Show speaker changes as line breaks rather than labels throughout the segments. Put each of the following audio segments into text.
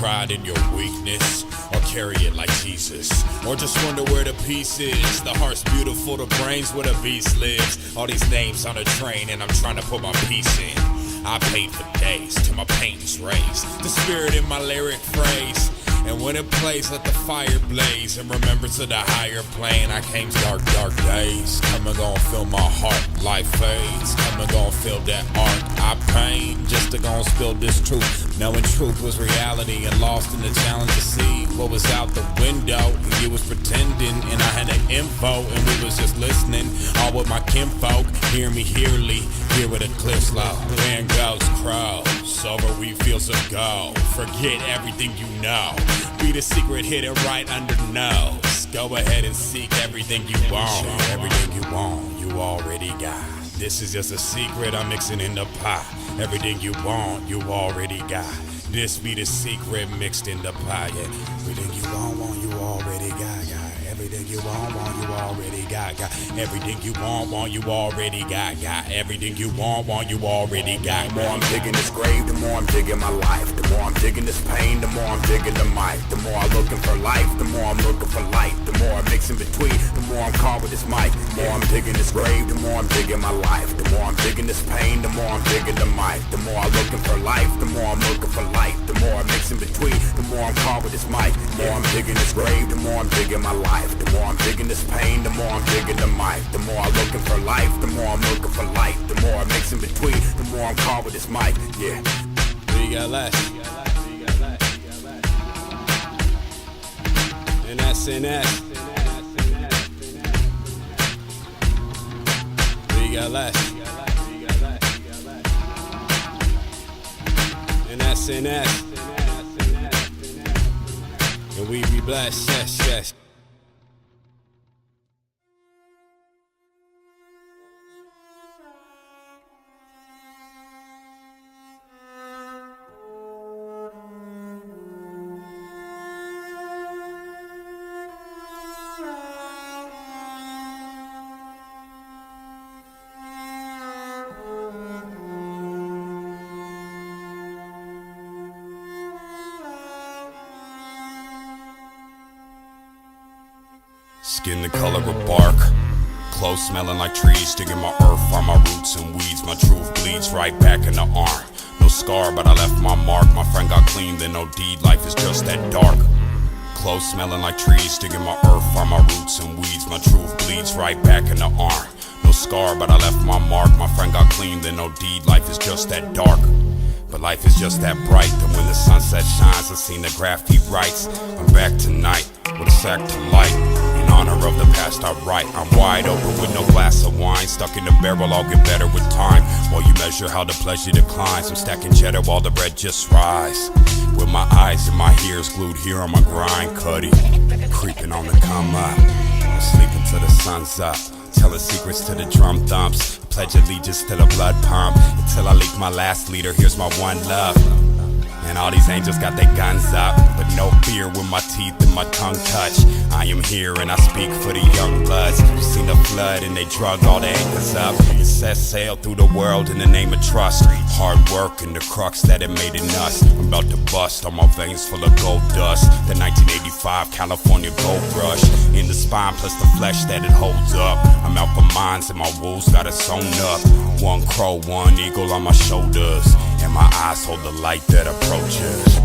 pride in your weakness, or carry it like Jesus, or just wonder where the peace is. The heart's beautiful, the brain's where the beast lives. All these names on a train and I'm trying to put my piece in. I paid for days till my paint is raised, the spirit in my lyric phrase. And when it plays, let the fire blaze. In remembrance of the higher plane, I came dark days. Come and gon' fill my heart, life fades. Come and gon' feel that art I pain, just to gon' spill this truth. Knowing truth was reality and lost in the challenge to see what was out the window. And you was pretending, and I had the info, and we was just listening. All with my kinfolk, hear me hearly, here with a clear slow. Van Gogh's crows, over we feel so go. Forget everything you know. Be the secret, hit it right under nose. Go ahead and seek everything you want. Everything you want, you already got. This is just a secret I'm mixing in the pot. Everything you want, you already got. This be the secret mixed in the pot. Yeah. Everything you want, you already got. Everything you want, you already got. Everything you want, you already got. Everything you want, you already got.
The more I'm digging this grave, the more I'm digging my life. The more I'm digging this pain, the more I'm digging the mic. The more I'm looking for life, the more I'm looking for light. The more I mix in between, the more I'm caught with this mic. The more I'm digging this grave, the more I'm digging my life. The more I'm digging this pain, the more I'm digging the mic. The more I'm looking for life, the more I'm looking for light. The more I mix in between, the more I'm caught with this mic. The more I'm digging this grave, the more I'm digging my life. The more I'm digging this pain, the more I'm digging the mic. The more I'm looking for life, the more I'm looking for light. The more I mix in between, the more I'm caught with this mic. Yeah.
What you got left? And that's in that. What you got left? And that's in that. And we be blessed, yes.
Skin the color of bark, clothes smelling like trees. Digging my earth, find my roots and weeds. My truth bleeds right back in the arm. No scar, but I left my mark. My friend got clean, then no deed. Life is just that dark. Clothes smelling like trees. Digging my earth, find my roots and weeds. My truth bleeds right back in the arm. No scar, but I left my mark. My friend got clean, then no deed. Life is just that dark. But life is just that bright, that when the sunset shines, I seen the graffiti writes. I'm back tonight with a sack to light. In honor of the past I write. I'm wide open with no glass of wine. Stuck in the barrel, I'll get better with time. While you measure how the pleasure declines, I'm stacking cheddar while the bread just rise. With my eyes and my ears glued here on my grind, Cuddy creeping on the come up. I'm sleeping till the sun's up, telling secrets to the drum thumps. Pledge allegiance to the blood pump until I leak my last leader. Here's my one love. And all these angels got their guns up, but no fear when my teeth and my tongue touch. I am here and I speak for the young bloods who seen the flood and they drug all the anchors up. It set sail through the world in the name of trust. Hard work and the crux that it made in us. I'm about to bust, all my veins full of gold dust. The 1985 California gold rush in the spine plus the flesh that it holds up. I'm out for mines and my wolves got it sewn up. One crow, one eagle on my shoulders, and my eyes hold the light that approaches.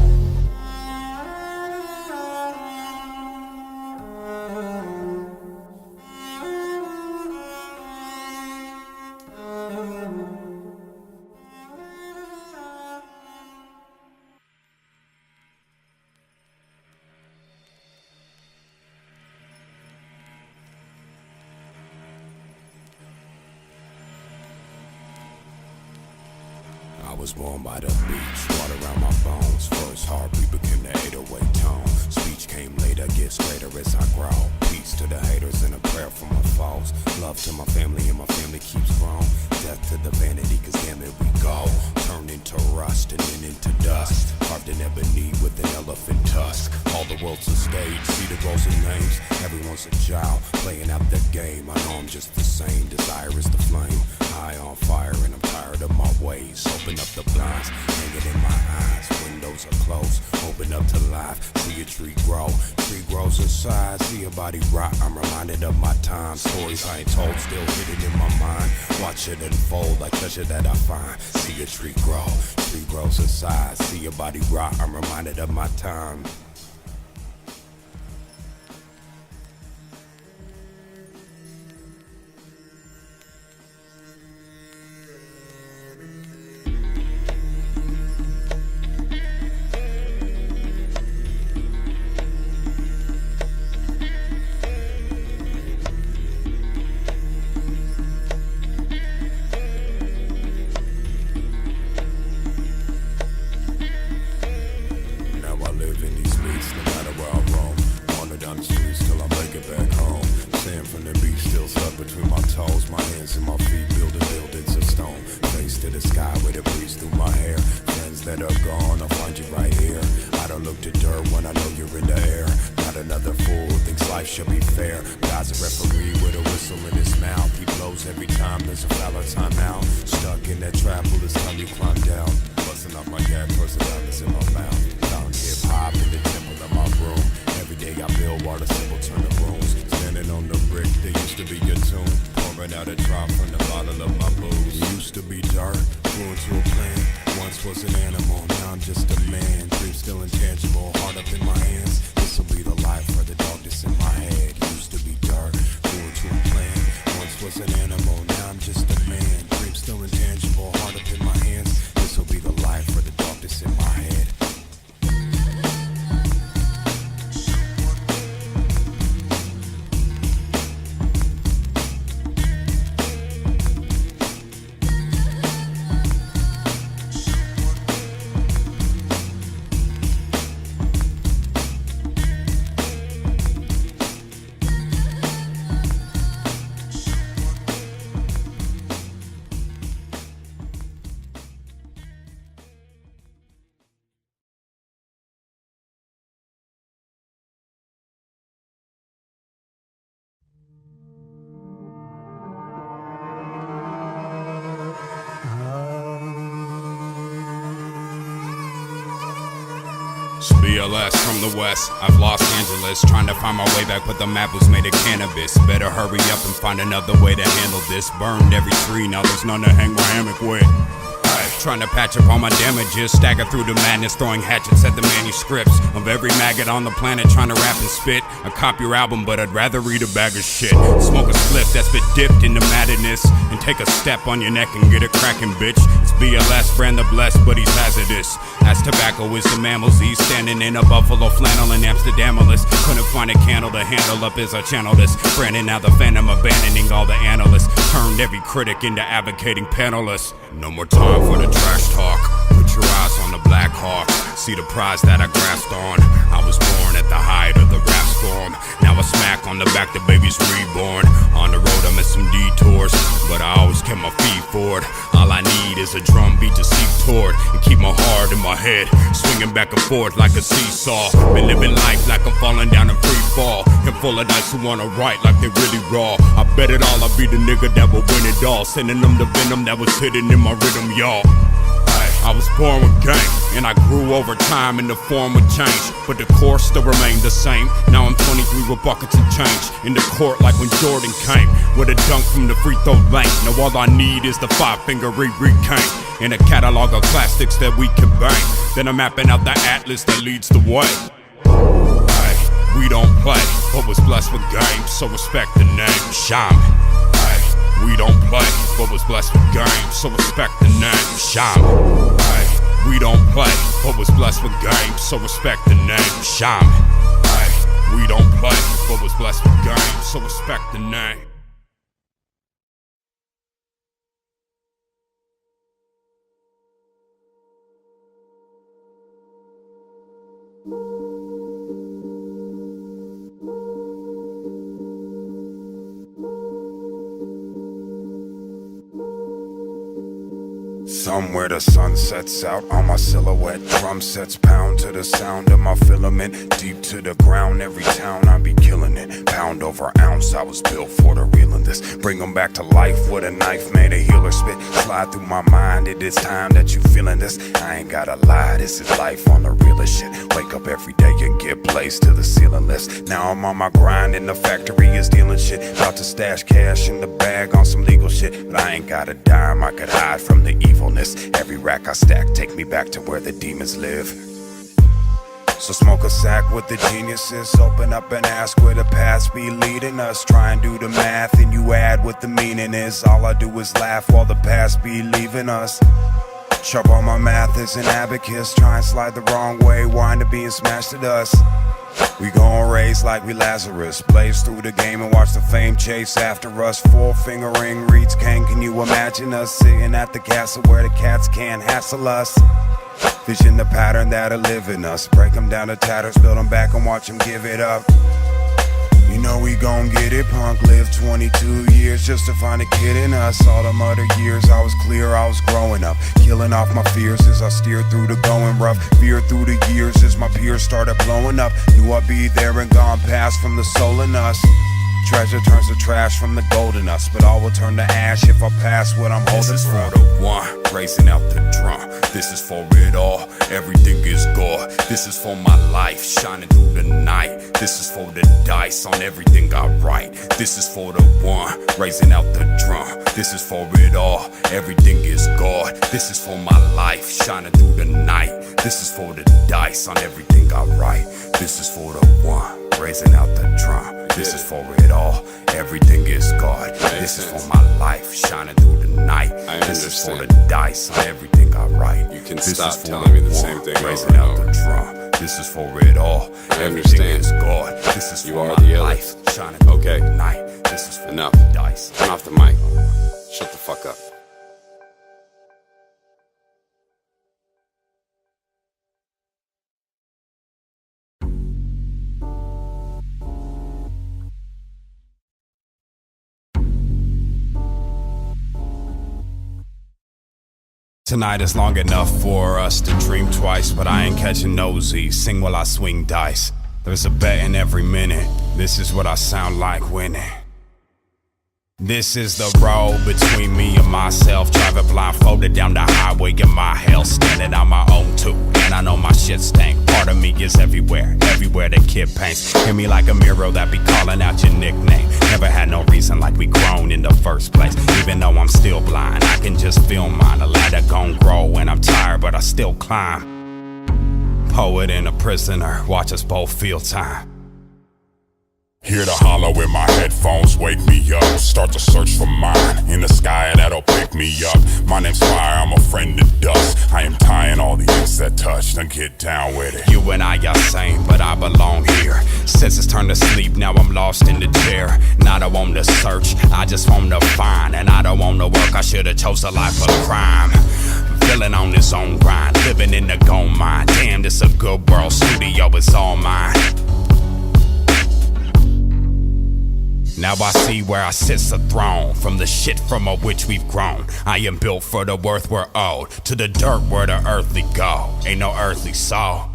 I was born by the beach, water around my bones. First heartbeat became the 808 tone. Speech came later, gets greater as I grow. Peace to the haters and a prayer for my foes. Love to my family and my family keeps growing. Death to the vanity, cause damn it we go. Turn into rust and then into dust. Carved in ebony with an elephant tusk. All the world's a stage, see the roles and names. Everyone's a child, playing out the game. I know I'm just the same, desire is the flame. High on fire and I'm tired of my ways. Open up the blinds, hang it in my eyes. Windows are closed, open up to life. See a tree grow, tree grows inside. See a body rot, I'm reminded of my time. Stories I ain't told, still hidden in my mind. Watch it unfold like treasure that I find. See a tree grow, tree grows inside. See a body rot, I'm reminded of my time. BLS from the west, I've Los Angeles, trying to find my way back, but the map was made of cannabis. Better hurry up and find another way to handle this. Burned every tree, now there's none to hang my hammock with. Trying to patch up all my damages, stagger through the madness, throwing hatchets at the manuscripts of every maggot on the planet, trying to rap and spit. I cop your album, but I'd rather read a bag of shit. Smoke a spliff that's been dipped into madness, and take a step on your neck and get it cracking, bitch. It's BLS, brand the blessed, but he's hazardous. As tobacco is the mammals, he's standing in a buffalo flannel in Amsterdamalis. Couldn't find a candle to handle up as I channel this. Brandon, now the phantom, abandoning all the analysts. Turned every critic into advocating panelists. No more time for the trash talk. Put your eyes on the Black Hawk. See the prize that I grasped on. I was born at the height of the rap storm. Now I smack on the back, the baby's reborn. On the road I miss some detours, but I always kept my feet forward. All I need is a drum beat to seep toward, and keep my heart in my head, swinging back and forth like a seesaw. Been living life like I'm falling down in free fall. And full of dice who wanna write like they really raw. I bet it all, I'll be the nigga that will win it all. Sending them the venom that was hidden in my rhythm, y'all. I was born with game, and I grew over time and the form would change, but the course still remained the same. Now I'm 23 with buckets and change, in the court like when Jordan came, with a dunk from the free throw lane. Now all I need is the 5-finger cane, and a catalog of classics that we can bang. Then I'm mapping out the atlas that leads the way. We don't play, but was blessed with game, so respect the name, Shaman. We don't play, but was blessed with game, so respect the name, Shaman. We don't play, but was blessed with game, so respect the name, Shaman. We don't play, but was blessed with game, so respect the name. Somewhere the sun sets out on my silhouette. Drum sets pound to the sound of my filament. Deep to the ground, every town I be killing it. Pound over ounce, I was built for the real in this. Bring them back to life with a knife, made a healer spit. Slide through my mind, it is time that you feeling this. I ain't gotta lie, this is life on the realest shit. Wake up every day and get placed to the ceiling list. Now I'm on my grind and the factory is dealing shit. About to stash cash in the bag on some legal shit. But I ain't got a dime, I could hide from the evilness. Every rack I stack, take me back to where the demons live. So smoke a sack with the geniuses. Open up and ask where the past be leading us. Try and do the math and you add what the meaning is. All I do is laugh while the past be leaving us. Sharp on my math is an abacus. Try and slide the wrong way, wind up being smashed to dust. We gon' raise like we Lazarus. Blaze through the game and watch the fame chase after us. 4-finger ring reads Kane. Can you imagine us sitting at the castle where the cats can't hassle us? Vision the pattern that'll live in us. Break them down to tatters, build them back and watch them give it up. You know we gon' get it, punk. Lived 22 years just to find a kid in us. All them other years I was clear, I was growing up. Killing off my fears as I steered through the going rough. Fear through the years as my peers started blowing up. Knew I'd be there and gone past from the soul in us. Treasure turns to trash from the gold in us. But all will turn to ash if I pass what I'm holding. This is for the one, raising out the drum. This is for it all, everything is God. This is for my life, shining through the night. This is for the dice on everything I write. This is for the one, raising out the drum. This is for it all, everything is God. This is for my life, shining through the night. This is for the dice on everything I write. This is for the one, raising out the drum. This is for it all, everything is God. This is for my life, shining through the night. This is for the dice on everything I write.
You can stop telling me the same thing
raising out the drum. This is for it all, everything is God. This is for my life, shining through the night. This is for
enough.
the dice.
Turn off the mic. Shut the fuck up.
Tonight is long enough for us to dream twice, but I ain't catching nosy. Sing while I swing dice. There's a bet in every minute. This is what I sound like winning. This is the road between me and myself. Driving blindfolded down the highway in my hell. Standing on my own too, and I know my shit stank. Part of me is everywhere, everywhere the kid paints. Hear me like a mirror that be calling out your nickname. Never had no reason like we grown in the first place. Even though I'm still blind, I can just feel mine. A ladder gon' grow when I'm tired, but I still climb. Poet and a prisoner, watch us both feel time.
Hear the hollow in my headphones, wake me up. Start to search for mine in the sky that'll pick me up. My name's Fire, I'm a friend of dust. I am tying all the ends that touch, now get down with it.
You and I are same, but I belong here. Senses turn to sleep, now I'm lost in the chair. Not I want to search, I just want to find. And I don't want to work, I should've chose a life of crime. Feeling on his own grind, living in the gold mine. Damn, this a good world, studio is all mine. Now I see where I sits the throne. From the shit from which we've grown. I am built for the worth we're owed. To the dirt where the earthly go. Ain't no earthly soul.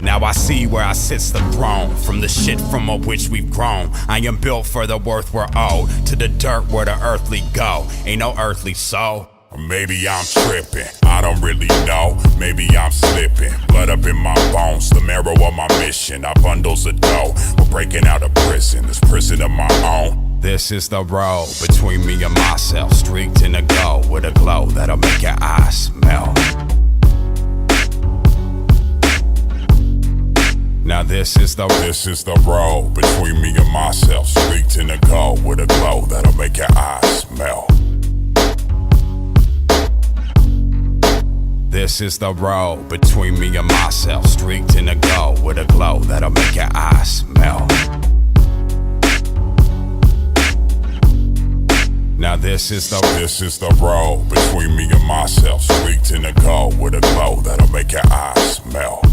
Now I see where I sits the throne. From the shit from which we've grown. I am built for the worth we're owed. To the dirt where the earthly go. Ain't no earthly soul.
Maybe I'm tripping, I don't really know. Maybe I'm slipping, blood up in my bones. The marrow of my mission, our bundles of dough. We're breaking out of prison, this prison of my own.
This is the road between me and myself. Streaked in a glow with a glow that'll make your eyes melt. Now this is the
road between me and myself. Streaked in a glow with a glow that'll make your eyes melt.
This is the road between me and myself. Streaked in a glow with a glow that'll make your eyes melt. Now this is the
road between me and myself. Streaked in a glow with a glow that'll make your eyes melt.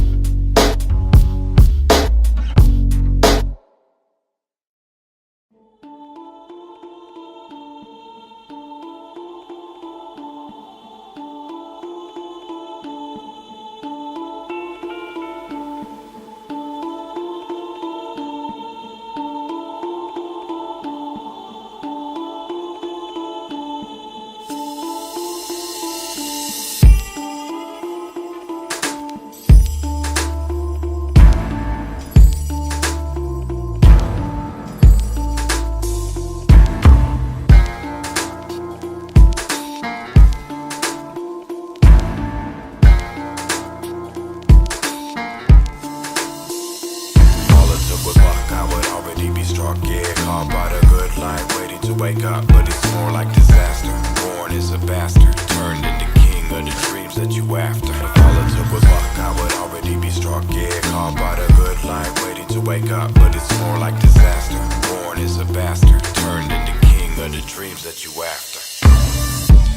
up, but it's more like disaster. Born as a bastard, turned into king of the dreams that you after. If all it took was luck, I would already be struck. Yeah, caught by the good life, waiting to wake up, but it's more like disaster. Born as a bastard, turned into king of the dreams that you after.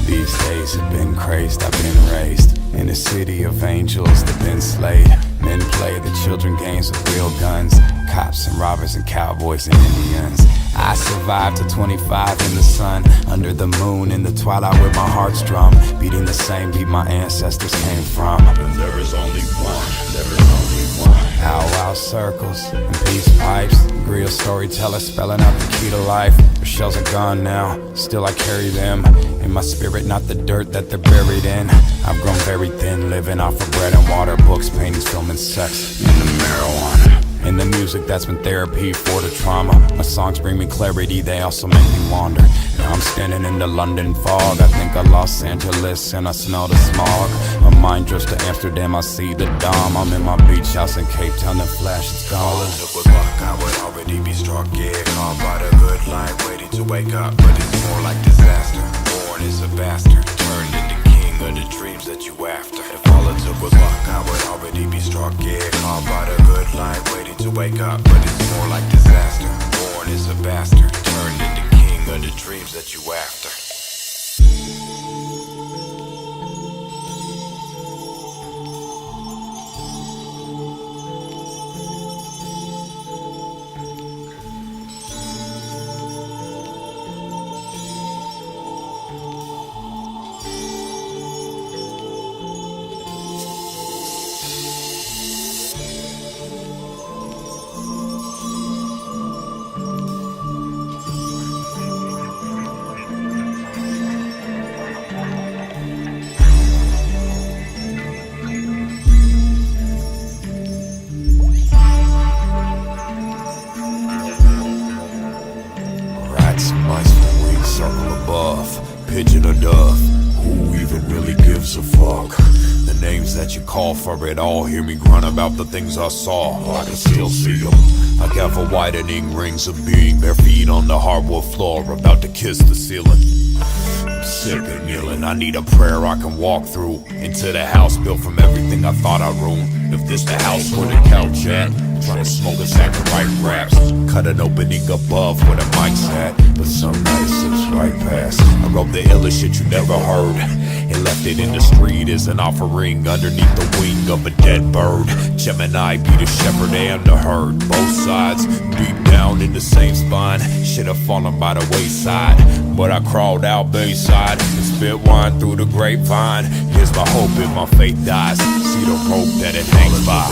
These days have been crazed, I've been raised in a city of angels that been slayed. Men play the children games with real guns, cops and robbers and cowboys and Indians. I survived to 25 in the sun, under the moon in the twilight with my heart's drum, beating the same beat my ancestors came from.
There is only one, there is only one.
Powwow circles and peace pipes, real storytellers spelling out the key to life. The shells are gone now, still I carry them in my spirit, not the dirt that they're buried in. I've grown very thin, living off of bread and water, books, paintings, film and sex, and the marijuana. And the music that's been therapy for the trauma. My songs bring me clarity, they also make me wander. Now I'm standing in the London fog, I think of Los Angeles and I smell the smog. My mind drifts to Amsterdam, I see the Dom. I'm in my beach house in Cape Town, the flash is gone.
All it took was luck, I would already be struck. Yeah, caught by the good life, waiting to wake up, but it's more like disaster. Born as a bastard, turned into king of the dreams that you after. If all it took was luck, I would already be struck. Yeah, caught by the good life, waiting to wake up, but it's more like disaster. Born as a bastard, turned into king of the dreams that you after.
Pigeon or dove, who even really gives a fuck? The names that you call for it all, hear me grunt about the things I saw. I can still see them, like ever-widening rings of being, bare feet on the hardwood floor, about to kiss the ceiling. I'm sick of kneeling, I need a prayer I can walk through, into the house built from everything I thought I ruined. If this the house where the couch at, trying to smoke a sack of right raps, cut an opening above where the mic's at, but some night slips right past. I wrote the illest shit you never heard, and left it in the street as an offering underneath the wing of a dead bird. Gemini be the shepherd and the herd, both sides deep down in the same spine. Should've fallen by the wayside, but I crawled out bayside and spit wine through the grapevine. Here's my hope if my faith dies, see the rope that it hangs by.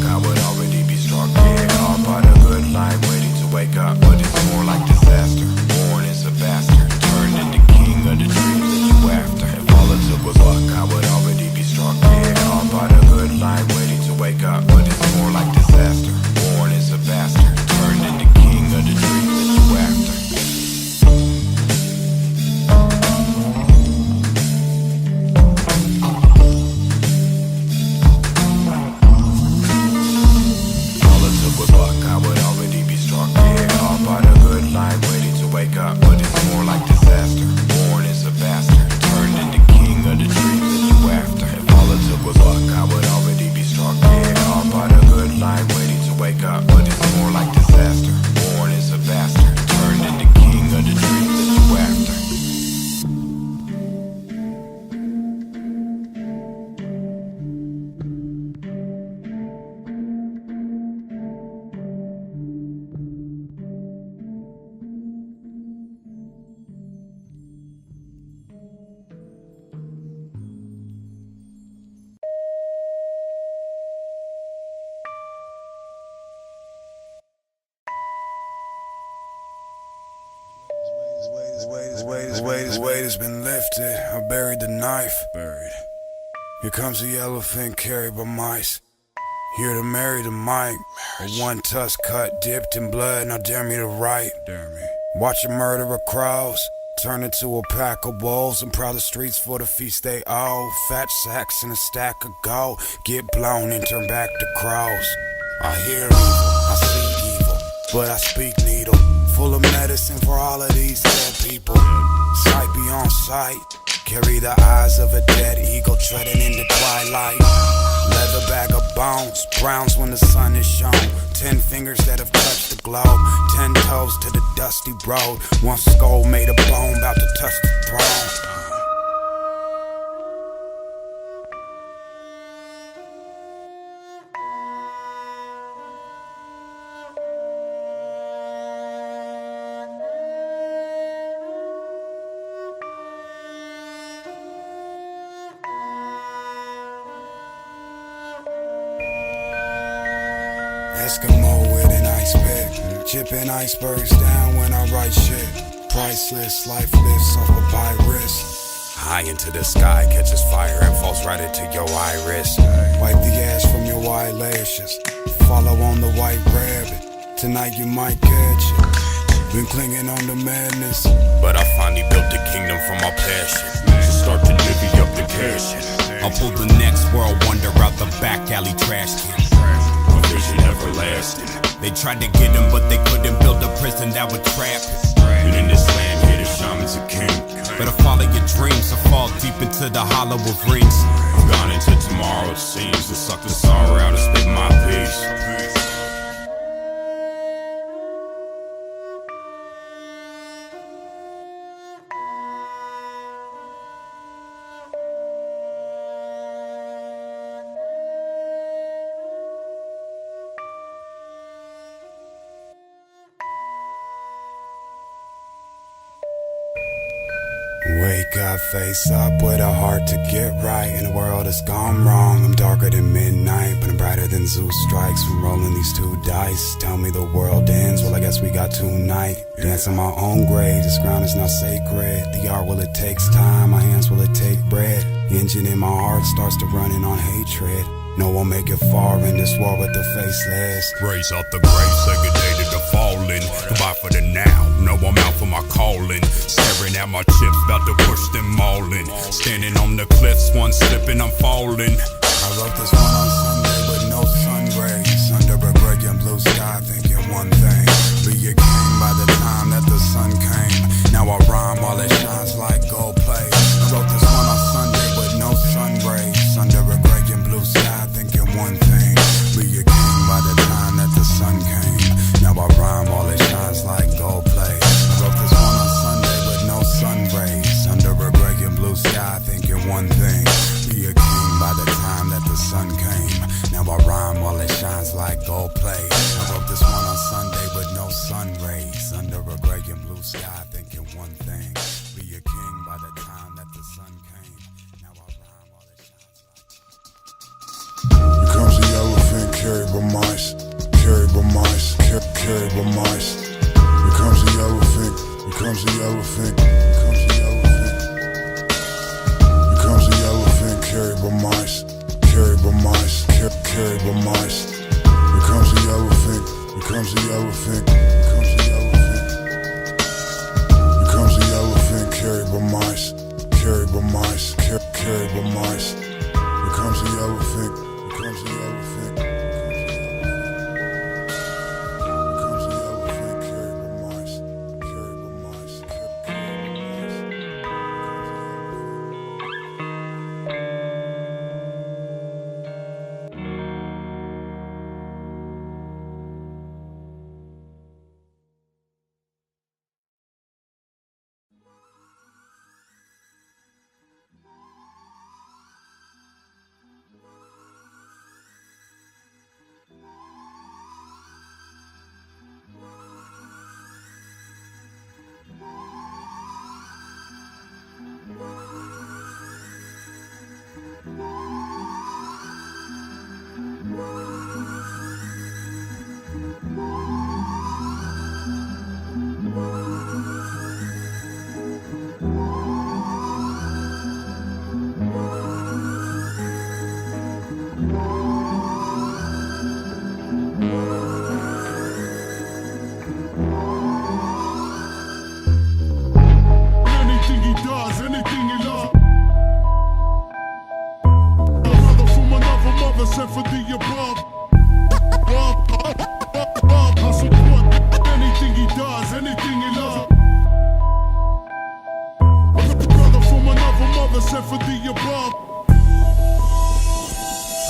I would already be struck, yeah, caught by the good life, waiting to wake up, but it's more like disaster. Born as a bastard, turned into king of the dreams that you after. If all it took was luck, I would already be struck, yeah, caught by the good life, waiting to wake up, but it's more like disaster. Born as a bastard, turned into king of the dreams that you after.
The weight has been lifted, I buried the knife. Here comes the elephant carried by mice. Here to marry the mic. A one tusk cut, dipped in blood, now dare me to write. Watch a murderer crows, turn into a pack of wolves, and proud the streets for the feast they owe. Fat sacks and a stack of gold, get blown and turn back to crows. I hear evil, I see evil, but I speak needle. full of medicine for all of these dead people. Sight beyond sight, carry the eyes of a dead eagle treading in the twilight. Leather bag of bones, browns when the sun is shown. 10 fingers that have touched the globe, 10 toes to the dusty road. One skull made of bone, about to touch the throne. Eskimo with an ice pick, chipping icebergs down when I write shit. Priceless, life lifts off a virus.
High into the sky, catches fire and falls right into your iris.
Wipe the ash from your eyelashes, follow on the white rabbit. Tonight you might catch it, been clinging on to madness.
But I finally built a kingdom from my passion, to start to divvy up the cash. I'll pull the next world wonder out the back alley trash can. A vision everlasting. They tried to get him, but they couldn't build a prison that would trap him. And in this land here, the shaman's a king. Better follow your dreams or fall deep into the hollow of rings. I'm gone into tomorrow, it seems, to suck the sorrow out and spit my peace.
Wake up, face up with a heart to get right. And the world has gone wrong. I'm darker than midnight, but I'm brighter than Zeus strikes from rolling these 2 dice. Tell me the world ends, well I guess we got tonight. Dance on my own grave, this ground is not sacred. The art, well it takes time, my hands, will it take bread. The engine in my heart starts to running on hatred. No one make it far in this war with the faceless.
Raise out the grave, segregated to falling. Goodbye for the now, no I'm out for my calling. Staring at my chips, about to push them all in. Standing on the cliffs, one slipping, I'm falling.
I wrote this one on Sunday with no sun rays. Under a gray and blue sky, thinking one thing. Be a king by the time that the sun came. Now I rhyme while it shines like gold plate. I wrote this one on Sunday with no sun rays. Under a gray and blue sky, thinking one thing. Be a king by the time that the sun came. Now I rhyme while it shines like gold plate. I wrote this one on Sunday with no sun rays. Under a gray and blue sky, thinking one thing. Be a king by the time that the sun came. Now I rhyme while it shines like gold plate. I wrote this one on Sunday with no sun rays. Under a gray and blue sky, thinking one thing. Be a king by the time that the sun came. Now I rhyme while it shines like.
Here comes the elephant carried by mice, carried by mice, carried by mice. Here comes the elephant, here comes the elephant, here comes the elephant. Here comes the elephant carried by mice, carried by mice, carried by mice. Here comes the elephant, here comes the elephant, here comes the elephant. Here comes the elephant carried by mice, carried by mice, carried by mice. Here comes the elephant, here comes the elephant. Here comes the elephant carried by mice, carried by mice, carried by mice. 100% for the above.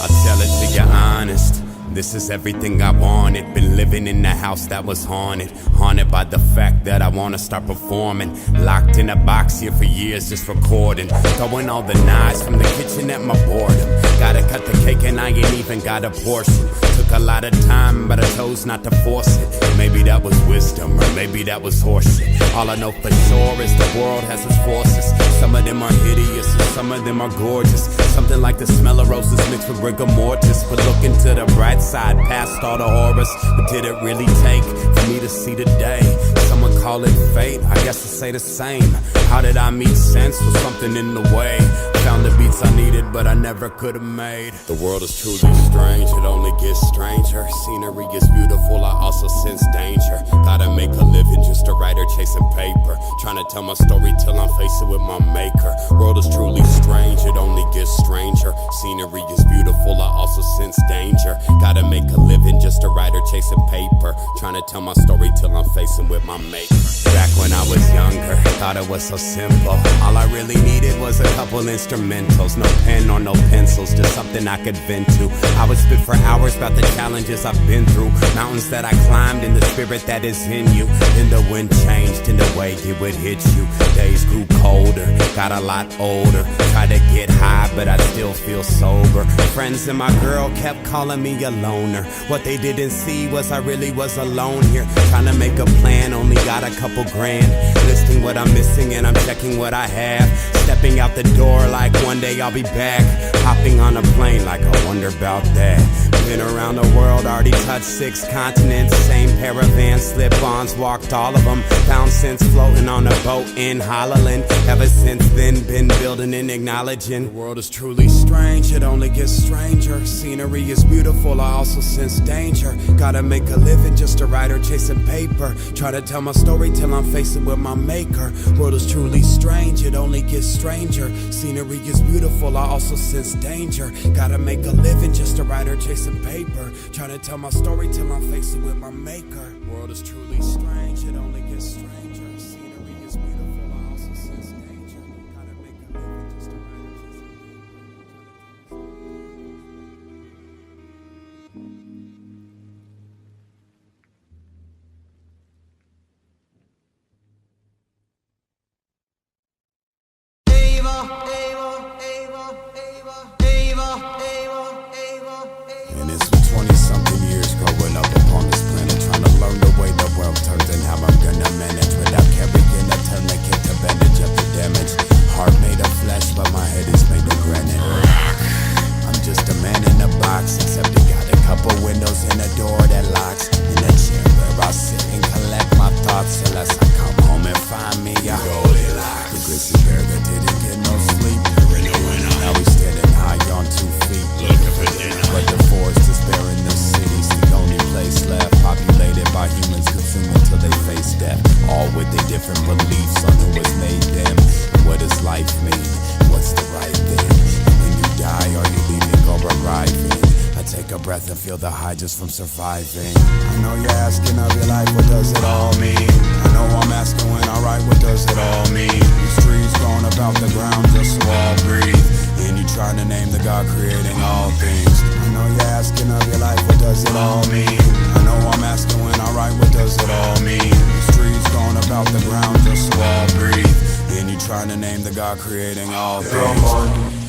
I'll tell it to you honest. This is everything I wanted. Been living in a house that was haunted. Haunted by the fact that I wanna start performing. Locked in a box here for years just recording. Throwing all the knives from the kitchen at my boredom. Gotta cut the cake and I ain't even got a portion. Took a lot of time but I chose not to force it. Maybe that was wisdom or maybe that was horseshit. All I know for sure is the world has its forces. Some of them are hideous and some of them are gorgeous. Something like the smell of roses mixed with rigor mortis. But look into the bright side past all the horrors. What did it really take for me to see the day? Someone call it fate, I guess I say the same. How did I meet sense? Was something in the way. Found the beats I needed but I never could have made. The world is truly strange, it only gets stranger. Scenery is beautiful, I also sense danger. Gotta make a living, just a writer chasing paper. Trying to tell my story till I'm facing with my maker. World is truly strange, it only gets stranger. Scenery is beautiful, I also sense danger. Gotta make a living, just a writer chasing paper. Trying to tell my story till I'm facing with my maker. Back when I was younger, thought it was so simple. All I really needed was a couple instrumentals. No pen or no pencils, just something I could vent to. I would spit for hours about the challenges I've been through. Mountains that I climbed in the spirit that is in you. Then the wind changed in the way it would hit you. Days grew colder, got a lot older. Tried to get high but I still feel sober. Friends and my girl kept calling me a loner. What they didn't see was I really was alone here. Trying to make a plan, only got a couple grand. Listing what I'm missing and I'm checking what I have. Stepping out the door like one day I'll be back. Hopping on a plane like I wonder about that. Been around the world, already touched 6 continents. Same pair of Vans, slip-ons, walked all of them. Found sense floating on a boat in Holland. Ever since then, been building and acknowledging. The world is truly strange, it only gets stranger. Scenery is beautiful, I also sense danger. Gotta make a living, just a writer chasing paper. Try to tell my story till I'm facing with my maker. World is truly strange, it only gets stranger. Scenery is beautiful, I also sense danger. Gotta make a living, just a writer chasing paper. Trying to tell my story till I'm facing with my maker. World is truly strange, it only gets stranger. Scenery is beautiful, I also sense danger. Gotta make a living, just a writer chasing
And it's been 20-something years growing up upon this planet, trying to learn the way the world turns and how I'm gonna manage without carrying a tourniquet to bandage up the damage. Heart made of flesh, but my head is made of granite. I'm just a man in a box, except it got a couple windows and a door that locks. In a chair where I sit and collect my thoughts, unless I come home and find me a Goldilocks. The grizzly bear that didn't get no sleep. Now he's standing high on 2 feet. But the forest is bare in the city's the only place left, populated by humans consumed until they face death. All with their different beliefs on who has made them. What does life mean? What's the right thing? And when you die, are you leaving or arriving? I take a breath and feel the high just from surviving. I know you're asking of your life, what does it all mean? I know I'm asking when I write, what does it all mean? These trees growing about the ground just so I'll breathe. And you trying to name the God creating all things. I know you're asking of your life, what does it all mean? I know I'm asking when I write, what does it all mean? These trees growing about the ground just so I'll breathe. And you trying to name the God creating all things.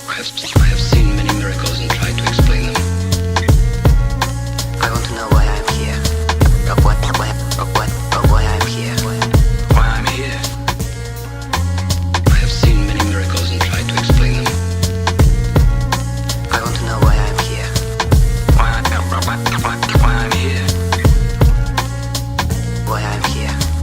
I have seen many miracles and tried to explain them.
I want to know why I'm here. Why I'm here.
Why I'm here. I have seen many miracles and tried to explain them.
I want to know why I'm here.
Why I'm here.
Why I'm here.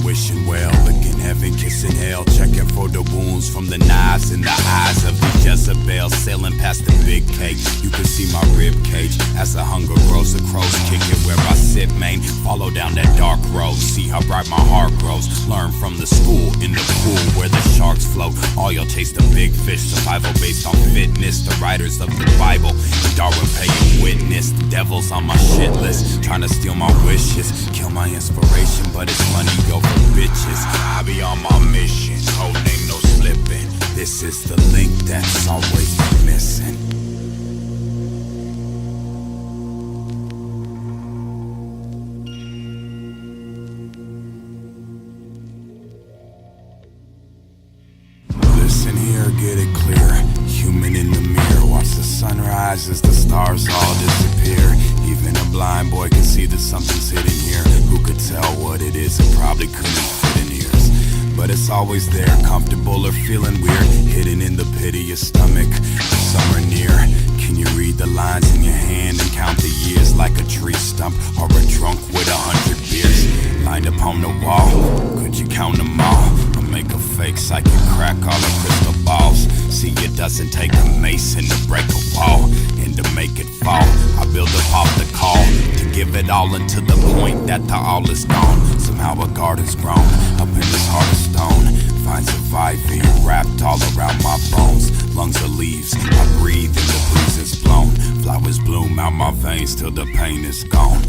wishing well, looking heaven, kissing hell, checking for the wounds from the knives in the eyes of the Jezebel, sailing past the big cake. You can see my rib cage as the hunger grows. The crows kicking where I sit, man. Follow down that dark road, see how bright my heart grows. Learn from the school in the pool where the sharks float. All y'all chase the big fish, survival based on fitness. The writers of the Bible, Darwin paying witness. The devil's on my shit list, trying to steal my wishes, kill my inspiration, but it's money over bitches. I be on my mission, code name no slipping. This is the link that's always been missing. Listen here, get it clear. Human in the mirror, watch the sunrise as the stars all disappear. Even a blind boy can see that something's hidden here. Who could tell what it is? It probably couldn't fit in ears, but it's always there, comfortable or feeling weird, hidden in the pit of your stomach, somewhere near. Can you read the lines in your hand and count the years like a tree stump or a drunk with 100 beers lined upon the wall? Could you count them all? Or make a fake psychic crack all the crystal balls? See, it doesn't take a mason to break a wall and to make it fall. I build up off the call to give it all until the point that the all is gone. Somehow a garden's grown up in this heart of stone. Find surviving wrapped all around my bones. Lungs are leaves, I breathe and the breeze is blown. Flowers bloom out my veins till the pain is gone.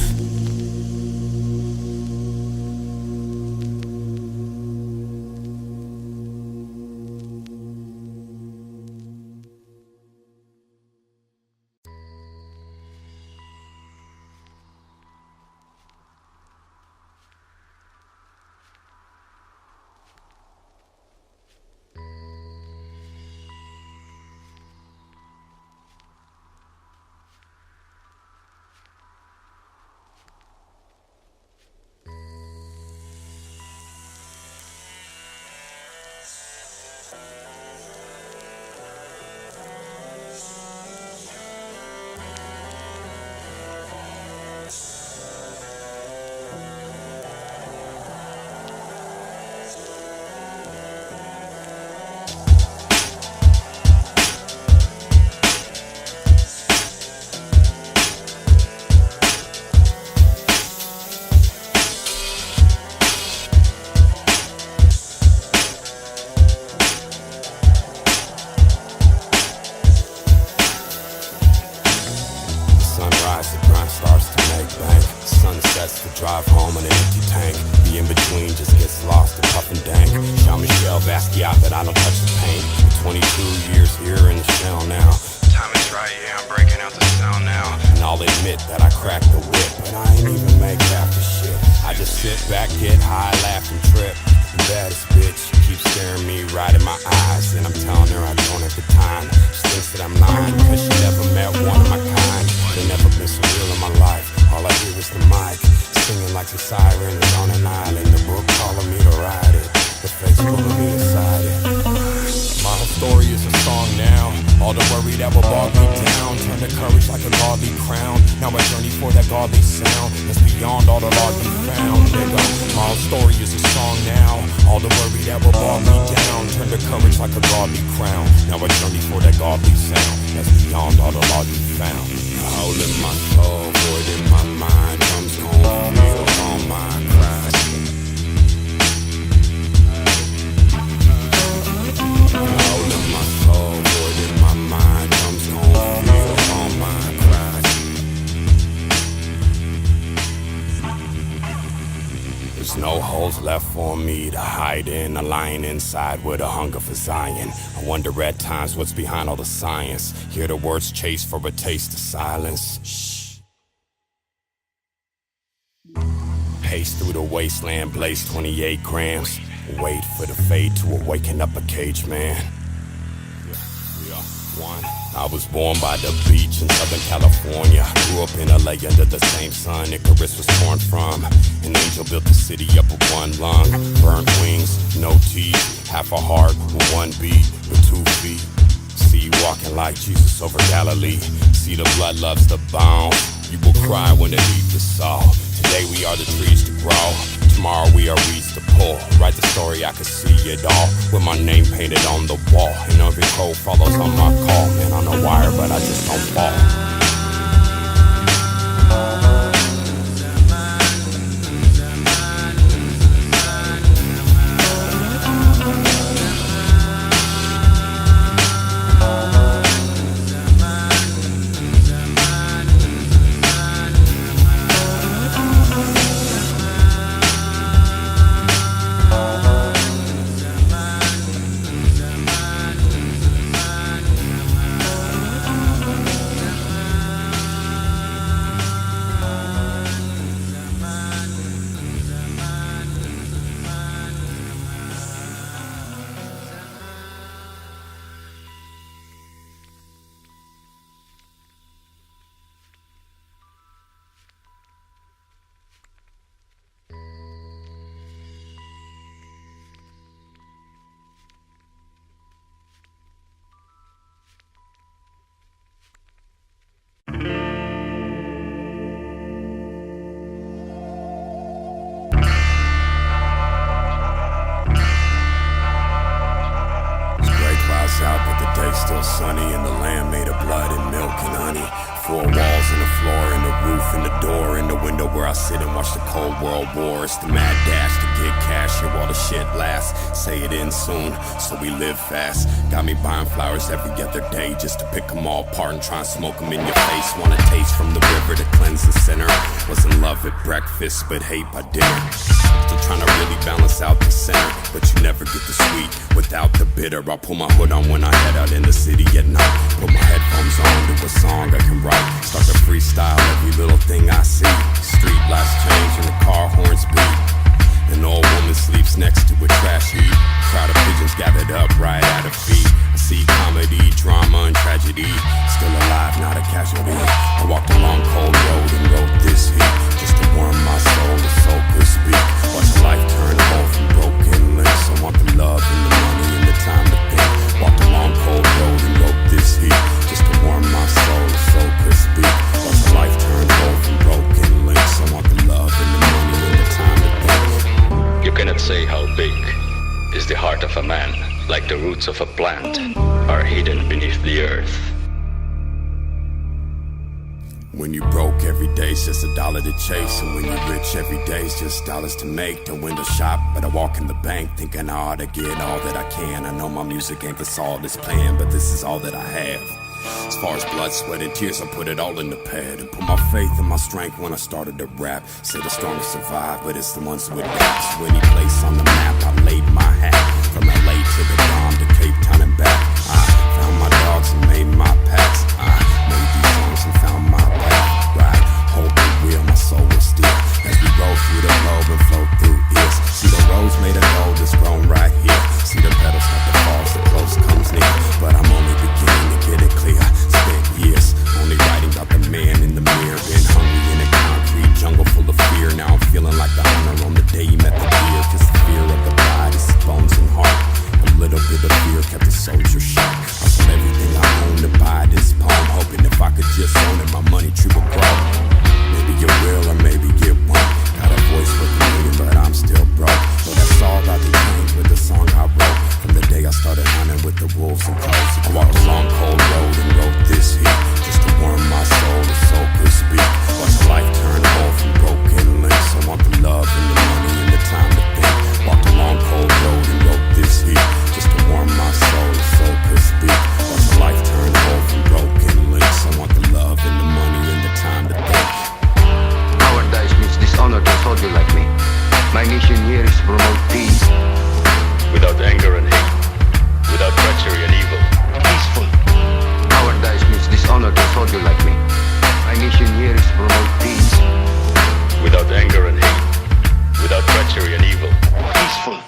Drive home on an empty tank. The in-between just gets lost and puff and dank. Jean-Michel Basquiat, but I don't touch the paint. 22 years here in the shell now. Time is right, yeah, I'm breaking out the sound now. And I'll admit that I cracked the whip, but I ain't even make half the shit. I just sit back, get high, laugh and trip. The baddest bitch keeps staring me right in my eyes, and I'm telling her I don't have the time. She thinks that I'm lying, cause she never met one of my kind. There never been so real in my life. All I hear is the mic, singing like the siren is on an island. The brook calling me to ride it, the face pulling me inside it. My whole story is a song now. All the worry that will bog me down turn to courage like a godly crown. Now I journey for that godly sound that's beyond all the laws we found, nigga. My whole story is a song now. All the worry that will bog me down turn to courage like a godly crown. Now I journey for that godly sound that's beyond all the laws we found. A hole in my soul, void in my mind, comes home, feel all my cries. A hole in my soul, void in my mind, comes home, feel all my cries. There's no holes left for me to hide in, a lion inside with a hunger for Zion. I wonder at times what's behind all the science. Hear the words chase for a taste of silence. Shh. Pace through the wasteland, blaze 28 grams. Wait for the fade to awaken up a caged man. I was born by the beach in Southern California. Grew up in LA under the same sun Icarus was torn from. An angel built the city up with one lung. Burnt wings, no teeth. Half a heart with one beat, with 2 feet. See you walking like Jesus over Galilee. See the blood loves the bone. You will cry when the heat is saw. Today we are the trees to grow. tomorrow we are reached to pull. Write the story, I can see it all. With my name painted on the wall. And every code follows on my call. Man, on a wire, but I just don't fall. Out, but the day's still sunny, and the land made of blood and milk and honey. Four walls and the floor and the roof and the door and the window where I sit and watch the Cold World War. It's the mad dash to get cash here while the shit lasts. Say it ends soon, so we live fast. Got me buying flowers every other day just to pick them all apart and try and smoke them in your face. Want a taste from the river to cleanse the sinner. Was in love at breakfast, but hate by dinner. Still trying to really balance out the center, but you never get the sweet without the bitter. I pull my hood on when I head out in the city at night. Put my headphones on to a song I can write. Start to freestyle every little thing I see. Street lights change and the car horns beat. An old woman sleeps next to a trash heap. Crowd of pigeons gathered up right at her feet. I see comedy, drama, and tragedy. Still alive, not a casualty. I walked a long cold road and wrote this heat just to warm my soul, the soul could speak. Watch life turn whole from broken links. I want the love and the money and the time to think. Walked a long cold road and wrote this heat just to warm my soul, the soul could speak. Watch life turn whole from broken links. I want the love and the money and the time to think.
You cannot say how big is the heart of a man, like the roots of a plant are hidden beneath the earth.
When you broke, every day's just $1 to chase. And when you're rich, every day's just dollars to make. Don't window shop, but I walk in the bank thinking I ought to get all that I can. I know my music ain't the solidest plan, but this is all that I have. As far as blood, sweat, and tears, I put it all in the pad and put my faith and my strength when I started to rap. Say the strongest survive, but it's the ones who adapt. So any place on the map, I laid my hat. From LA to the Dom to Cape Town and back. I found my dogs and made my packs. I made these songs and found my path. Right, hold the wheel, my soul was still as we roll through the globe and flow through ears. See the rose made of gold that's grown right here. See the petals start to fall so close comes near. But I'm only beginning to get it clear. Spent years only writing about the man in the mirror. Been hungry in a concrete jungle full of fear. Now I'm feeling like the hunter on the day he met the deer. Cause the fear of the body, bones and heart. A little bit of fear kept the soldier sharp. I sold everything I own to buy this poem, hoping if I could just own it, my money tree would grow. Maybe you will or maybe you won't. Got a voice for $1 million, but I'm still broke. So that's all about to change with the song I wrote. From the day I started hunting with the wolves and crows. I walked a long cold road and wrote this heat just to warm my soul, the soul could speak. Watch life turn whole from broken links. I want the love and the money and the time to think. Walked a long cold road and wrote this heat just to warm my soul, the soul could speak. Watch life turn whole from broken links. I want the love and the money and the time to think.
Cowardice means dishonor to a soldier like me. My mission here is to promote peace.
Without anger and hate, without treachery and evil.
Peaceful. Cowardice means dishonor to a soldier like me. My mission here is to promote peace.
Without anger and hate, without treachery and evil.
Peaceful.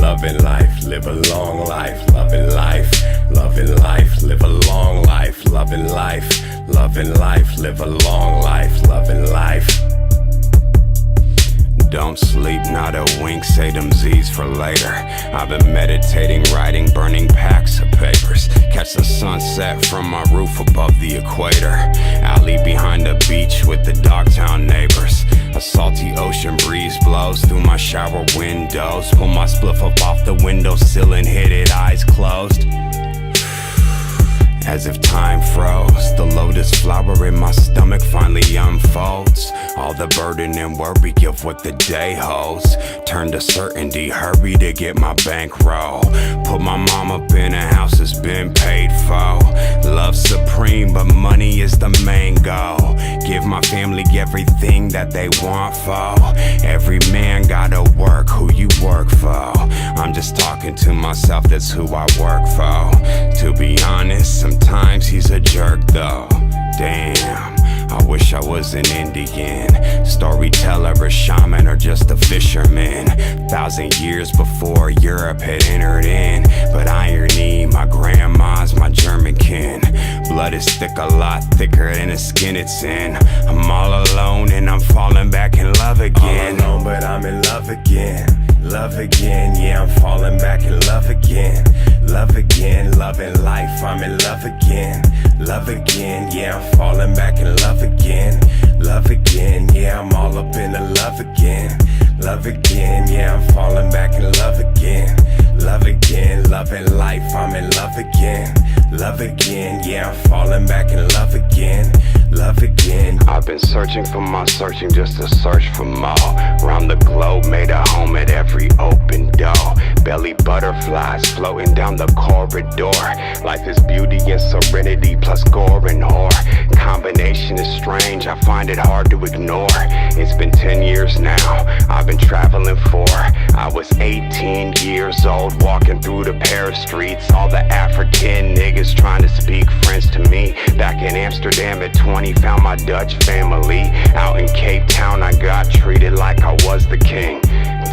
Loving life, live a long life, loving life.
Loving life, live a long life. Loving life, loving life, live a long life. Loving life. Don't sleep, not a wink, say them Z's for later. I've been meditating, writing, burning packs of papers. Catch the sunset from my roof above the equator. Alley behind the beach with the Dogtown neighbors. A salty ocean breeze blows through my shower windows. Pull my spliff up off the windowsill and hit it, eyes closed. As if time froze, the lotus flower in my stomach finally unfolds. All the burden and worry of what the day holds turn to certainty, hurry to get my bankroll. Put my mom up in a house that's been paid for. Love supreme, but money is the main goal. Give my family everything that they want for. Every man gotta work who you work for. I'm just talking to myself, that's who I work for. To be honest, sometimes he's a jerk though. Damn, I wish I was an Indian storyteller, a shaman, or just a fisherman. 1,000 years before Europe had entered in. But irony, my grandma's my German kin. Blood is thick, a lot thicker than the skin it's in. I'm all alone and I'm falling back in love again. All alone, but I'm in love again. Love again, yeah, I'm falling back in love again. Love again, loving life, I'm in love again. Love again, yeah, I'm falling back in love again. Love again, yeah, I'm all up in the love again. Love again, yeah, I'm falling back in love again. Love again, loving life, I'm in love again. Love again, yeah, I'm falling back in love again. Love again. I've been searching for my searching just to search for more. Round the globe, made a home at every open door. Belly butterflies floating down the corridor. Life is beauty and serenity plus gore and horror. Combination is strange, I find it hard to ignore. It's been 10 years now, I've been traveling for. I was 18 years old, walking through the Paris streets. All the African niggas trying to speak French to me. Back in Amsterdam at 20, found my Dutch family. Out in Cape Town, I got treated like I was the king.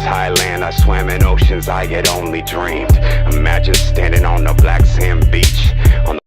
Thailand, I swam in oceans I had only dreamed. Imagine standing on the black sand beach on the